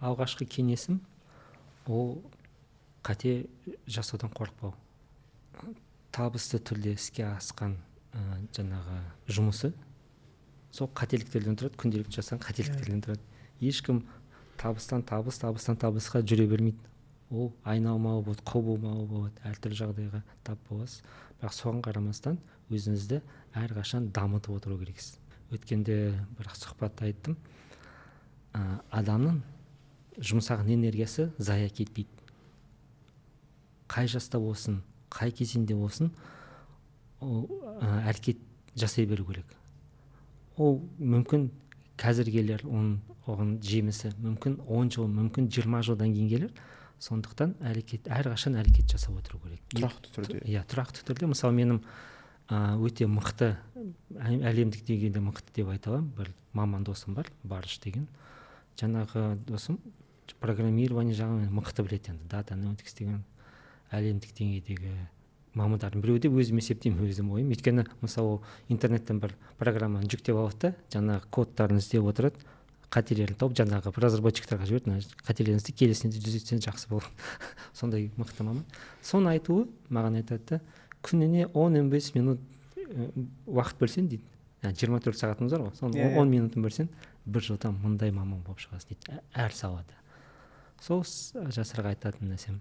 алғашқы кеңесім ол қате жасаудан қорықпау. Табысты түрде іске асқан жаңағы жұмысы сол қателіктерден тұрады, күнделікті жасаған қателіктерден тұрады. Ешкім табыстан табысқа жүре бермейді. Ол айналмалы болады, құбылмалы болады, әртүрлі жағдайға тап боласыз. Бірақ соған қарамастан өзіңізді әрқашан дамытып отыру керексіз. Өткенде бір сұхбатта айттым, адамның жұмсаған энергиясы зая кетпейді. Қай жаста болсын, қай кезеңде болсын, ол әрекет жасай беру керек. Ол мүмкін қазір келер, оған жемісі мүмкін 10 жыл, мүмкін 20 жылдан кейін келер. Сондықтан әрқашан әрекет жасап отыру керек. Тұрақты түрде. Иә, тұрақты түрде. Мысалы, менің өте мықты, әлемдік деңгейде мықты деп айта аламын, бір маман досым бар, Барыш деген. Жаңағы досым программирование жағын мықты біледі, енді дата аналитикс деген әлемдік деңгейдегі мамандардың біреуі деп өзім есептеймін, өзім ойым. Өйткені мысалы интернеттен бір программаны жүктеп алады да, жаңағы кодтарын іздеп отырады, қателерін тауып жаңағы разработчиктарға жіберді, қателеріңізді келесінде түзетсеңіз жақсы болады. Сондай мықты маман. Соны айтуы маған айтады, күніне 10-15 минут уақыт бөлсең дейді. 24 сағатымыз бар ғой, соны 10 минутын бөлсең, бір жылда мындай маман болып шығасың дейді, әр салада. Сол жастарға айтатын нәрсем.